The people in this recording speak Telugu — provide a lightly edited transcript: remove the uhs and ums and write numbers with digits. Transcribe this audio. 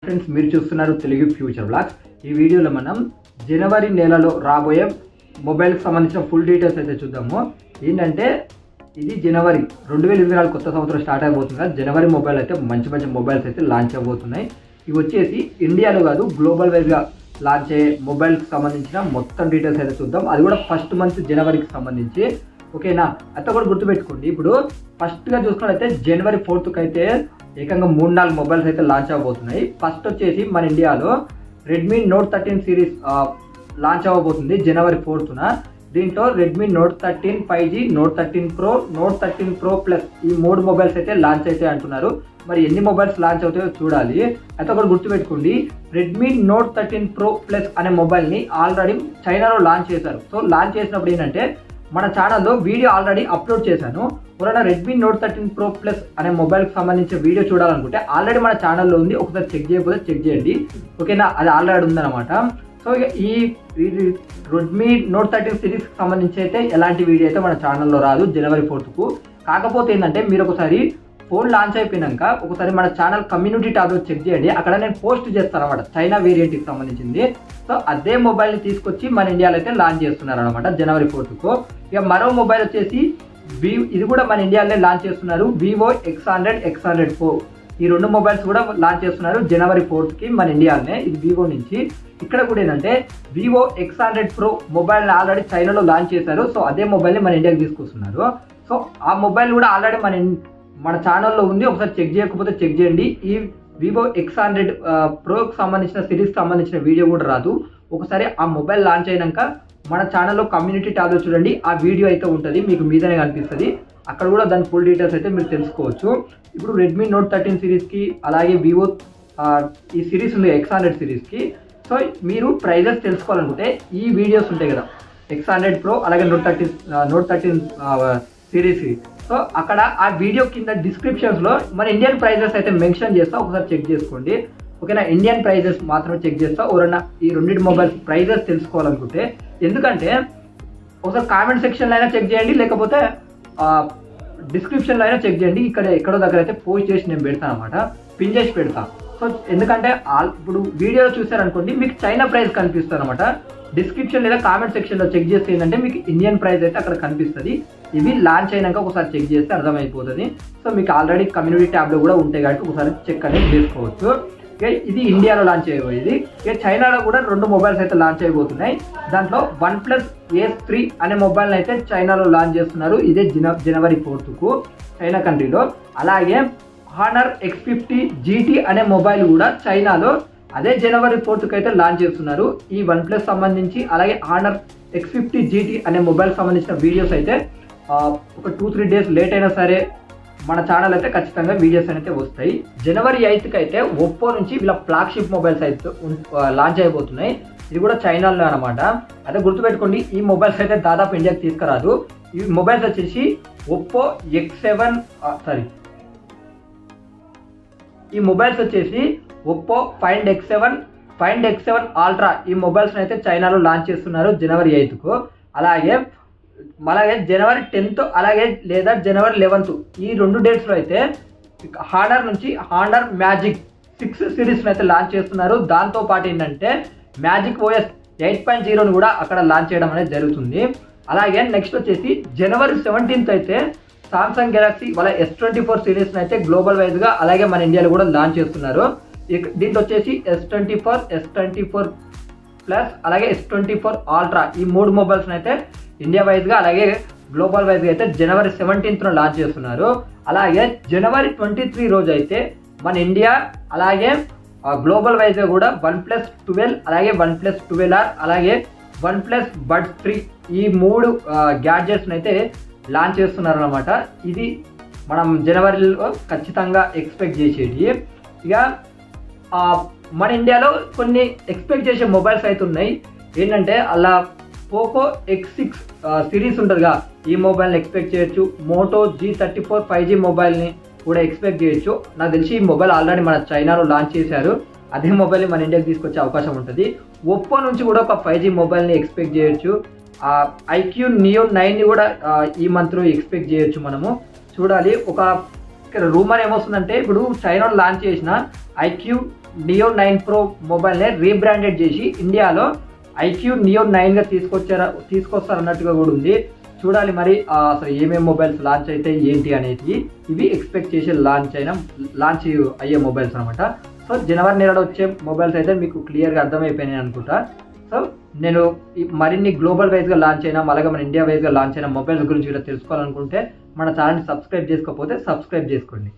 ఫ్రెండ్స్, మీరు చూస్తున్నారు తెలుగు ఫ్యూచర్ బ్లాగ్స్. ఈ వీడియోలో మనం జనవరి నెలలో రాబోయే మొబైల్కి సంబంధించిన ఫుల్ డీటెయిల్స్ అయితే చూద్దాము. ఏంటంటే ఇది జనవరి 2024 కొత్త సంవత్సరం స్టార్ట్ అయిపోతుంది కదా. జనవరి మొబైల్ అయితే మంచి మంచి మొబైల్స్ అయితే లాంచ్ అవబోతున్నాయి. ఇవి వచ్చేసి ఇండియాలో కాదు, గ్లోబల్ వైజ్గా లాంచ్ అయ్యే మొబైల్కి సంబంధించిన మొత్తం డీటెయిల్స్ అయితే చూద్దాం. అది కూడా ఫస్ట్ మంత్ జనవరికి సంబంధించి. ఓకేనా? అయితే కూడా గుర్తుపెట్టుకోండి, ఇప్పుడు ఫస్ట్గా చూసుకున్నట్లయితే జనవరి 4th అయితే ఏకంగా 3-4 మొబైల్స్ అయితే లాంచ్ అవబోతున్నాయి. ఫస్ట్ వచ్చేసి మన ఇండియాలో రెడ్మీ నోట్ 13 సిరీస్ లాంచ్ అవ్వబోతుంది జనవరి 4th. దీంట్లో Redmi note 13 5G, note 13 Pro, note 13 Pro Plus ఈ 3 మొబైల్స్ అయితే లాంచ్ అయితే అంటున్నారు. మరి ఎన్ని మొబైల్స్ లాంచ్ అవుతాయో చూడాలి. అయితే ఒకటి గుర్తుపెట్టుకోండి, రెడ్మీ నోట్ 13 Pro Plus అనే మొబైల్ని ఆల్రెడీ చైనాలో లాంచ్ చేశారు. సో లాంచ్ చేసినప్పుడు ఏంటంటే మన ఛానల్లో వీడియో ఆల్రెడీ అప్లోడ్ చేశాను. ఎవరైనా రెడ్మీ నోట్ 13 Pro Plus అనే మొబైల్కి సంబంధించిన వీడియో చూడాలనుకుంటే ఆల్రెడీ మన ఛానల్లో ఉంది, ఒకసారి చెక్ చేయకపోతే చెక్ చేయండి. ఓకేనా? అది ఆల్రెడీ ఉందన్నమాట. సో ఇక ఈ రెడ్మీ నోట్ 13 సిరీస్కి సంబంధించి అయితే ఎలాంటి వీడియో అయితే మన ఛానల్లో రాదు జనవరి 4th. కాకపోతే ఏంటంటే మీరు ఒకసారి ఫోన్ లాంచ్ అయిపోయినాక ఒకసారి మన ఛానల్ కమ్యూనిటీ ట్యాబ్లో చెక్ చేయండి. అక్కడ నేను పోస్ట్ చేస్తాను అనమాట చైనా వేరియంట్కి సంబంధించింది. సో అదే మొబైల్ని తీసుకొచ్చి మన ఇండియాలో అయితే లాంచ్ చేస్తున్నారు అనమాట జనవరి 4th. ఇక మరో మొబైల్ వచ్చేసి ఇది కూడా మన ఇండియాలో లాంచ్ చేస్తున్నారు, వివో X100, X100 Pro. ఈ 2 మొబైల్స్ కూడా లాంచ్ చేస్తున్నారు జనవరి 4th మన ఇండియాలోనే. ఇది వివో నుంచి. ఇక్కడ కూడా ఏంటంటే వివో X100 Pro మొబైల్ని ఆల్రెడీ చైనాలో లాంచ్ చేశారు. సో అదే మొబైల్ని మన ఇండియాకి తీసుకొస్తున్నారు. సో ఆ మొబైల్ కూడా ఆల్రెడీ మన ఛానల్లో ఉంది, ఒకసారి చెక్ చేయకపోతే చెక్ చేయండి. ఈ వివో X100 Proకి సంబంధించిన సిరీస్కి సంబంధించిన వీడియో కూడా రాదు. ఒకసారి ఆ మొబైల్ లాంచ్ అయినాక మన ఛానల్లో కమ్యూనిటీ ట్యాబ్లో చూడండి, ఆ వీడియో అయితే ఉంటుంది, మీకు మీదనే కనిపిస్తుంది. అక్కడ కూడా దాని ఫుల్ డీటెయిల్స్ అయితే మీరు తెలుసుకోవచ్చు. ఇప్పుడు రెడ్మీ నోట్ 13 సిరీస్కి అలాగే వివో ఈ సిరీస్ ఉంది X100 సిరీస్కి. సో మీరు ప్రైజెస్ తెలుసుకోవాలనుకుంటే ఈ వీడియోస్ ఉంటాయి కదా, X100 Pro అలాగే నోట్ 13 సిరీస్కి. సో అక్కడ ఆ వీడియో కింద డిస్క్రిప్షన్స్లో మన ఇండియన్ ప్రైజెస్ అయితే మెన్షన్ చేస్తా, ఒకసారి చెక్ చేసుకోండి. ఓకేనా? ఇండియన్ ప్రైజెస్ మాత్రమే చెక్ చేస్తా. ఎవరన్నా ఈ 2 మొబైల్స్ ప్రైజెస్ తెలుసుకోవాలనుకుంటే, ఎందుకంటే ఒకసారి కామెంట్ సెక్షన్లో అయినా చెక్ చేయండి, లేకపోతే డిస్క్రిప్షన్లో అయినా చెక్ చేయండి. ఎక్కడో దగ్గర అయితే పోస్ట్ చేసి నేను పెడతాను అనమాట, పిన్ చేసి పెడతా. సో ఎందుకంటే ఇప్పుడు వీడియోలో చూసారనుకోండి, మీకు చైనా ప్రైస్ కనిపిస్తుంది అనమాట. డిస్క్రిప్షన్ లేదా కామెంట్ సెక్షన్లో చెక్ చేస్తే ఏంటంటే మీకు ఇండియన్ ప్రైస్ అయితే అక్కడ కనిపిస్తుంది. ఇవి లాంచ్ అయినాక ఒకసారి చెక్ చేస్తే అర్థమైపోతుంది. సో మీకు ఆల్రెడీ కమ్యూనిటీ ట్యాబ్లో కూడా ఉంటాయి కాబట్టి ఒకసారి చెక్ అనేది చేసుకోవచ్చు. ఇది ఇండియాలో లాంచ్ అయిపోయేది. ఇక చైనాలో కూడా 2 మొబైల్స్ అయితే లాంచ్ అయిపోతున్నాయి. దాంట్లో OnePlus Ace 3 అనే మొబైల్ని అయితే చైనాలో లాంచ్ చేస్తున్నారు ఇదే జనవరి 4th చైనా కంట్రీలో. అలాగే Honor X50 GT అనే మొబైల్ కూడా చైనాలో అదే జనవరి 4th అయితే లాంచ్ చేస్తున్నారు. ఈ OnePlus సంబంధించి అలాగే Honor X50 GT అనే మొబైల్ సంబంధించిన వీడియోస్ అయితే ఒక 2-3 డేస్ లేట్ అయినా సరే మన ఛానల్ అయితే ఖచ్చితంగా వీడియోస్ అయితే వస్తాయి. జనవరి 8th అయితే ఒప్పో నుంచి వీళ్ళ ఫ్లాగ్షిప్ మొబైల్స్ అయితే లాంచ్ అయిపోతున్నాయి. ఇది కూడా చైనాలో అనమాట. అదే గుర్తుపెట్టుకోండి, ఈ మొబైల్స్ అయితే దాదాపు ఇండియాకి తీసుకురాదు. ఈ మొబైల్స్ వచ్చేసి ఒప్పో ఈ మొబైల్స్ వచ్చేసి ఒప్పో ఫైండ్ X7 అల్ట్రా ఈ మొబైల్స్ అయితే చైనాలో లాంచ్ చేస్తున్నారు జనవరి 8th. అలాగే జనవరి 10th అలాగే లేదా జనవరి 11th ఈ 2 డేట్స్లో అయితే హానర్ నుంచి హానర్ మ్యాజిక్ 6 సిరీస్ని అయితే లాంచ్ చేస్తున్నారు. దాంతోపాటు ఏంటంటే మ్యాజిక్ OS 8.0ని కూడా అక్కడ లాంచ్ చేయడం అనేది జరుగుతుంది. అలాగే నెక్స్ట్ వచ్చేసి జనవరి 17th అయితే సామ్సంగ్ గెలాక్సీ వాళ్ళ S24 సిరీస్ని అయితే గ్లోబల్ వైజ్గా అలాగే మన ఇండియాలో కూడా లాంచ్ చేస్తున్నారు. దీంట్లో వచ్చేసి S24 ప్లస్ అలాగే S24 అల్ట్రా ఈ 3 మొబైల్స్ని అయితే ఇండియా వైజ్గా అలాగే గ్లోబల్ వైజ్గా అయితే జనవరి 17th లాంచ్ చేస్తున్నారు. అలాగే జనవరి 23 రోజు అయితే మన ఇండియా అలాగే గ్లోబల్ వైజ్గా కూడా OnePlus 12 అలాగే OnePlus 12R అలాగే OnePlus Buds 3 ఈ 3 గ్యాడ్జెట్స్ని అయితే లాంచ్ చేస్తున్నారు అనమాట. ఇది మనం జనవరిలో ఖచ్చితంగా ఎక్స్పెక్ట్ చేసేది. ఇక మన ఇండియాలో కొన్ని ఎక్స్పెక్ట్ చేసే మొబైల్స్ అయితే ఉన్నాయి. ఏంటంటే అలా పోకో X6 సిరీస్ ఉంటుందిగా, ఈ మొబైల్ని ఎక్స్పెక్ట్ చేయొచ్చు. మోటో G34 5G మొబైల్ని కూడా ఎక్స్పెక్ట్ చేయొచ్చు. నాకు తెలిసి ఈ మొబైల్ ఆల్రెడీ మన చైనాలో లాంచ్ చేశారు, అదే మొబైల్ని మన ఇండియాకి తీసుకొచ్చే అవకాశం ఉంటుంది. ఒప్పో నుంచి కూడా ఒక 5G మొబైల్ని ఎక్స్పెక్ట్ చేయొచ్చు. IQ Neo 9ని కూడా ఈ మంత్లో ఎక్స్పెక్ట్ చేయొచ్చు. మనము చూడాలి. ఇక్కడ రూమర్ ఏమొస్తుందంటే ఇప్పుడు చైనాలో లాంచ్ చేసిన IQ నియో 9 ప్రో మొబైల్ని రీబ్రాండెడ్ చేసి ఇండియాలో ఐక్యూ నియో 9గా తీసుకొస్తారన్నట్టుగా కూడా ఉంది. చూడాలి మరి అసలు ఏమేమి మొబైల్స్ లాంచ్ అయితే ఏంటి అనేది. ఇవి ఎక్స్పెక్ట్ చేసి లాంచ్ అయ్యే మొబైల్స్ అనమాట. సో జనవరి నెలలో వచ్చే మొబైల్స్ అయితే మీకు క్లియర్గా అర్థమైపోయినాయి అనుకుంటా. సో నేను మరిన్ని గ్లోబల్ వైజ్గా లాంచ్ అయినా అలాగే మన ఇండియా వైజ్గా లాంచ్ అయిన మొబైల్స్ గురించి ఇలా తెలుసుకోవాలనుకుంటే మన ఛానల్ని సబ్స్క్రైబ్ చేసుకోకపోతే సబ్స్క్రైబ్ చేసుకోండి.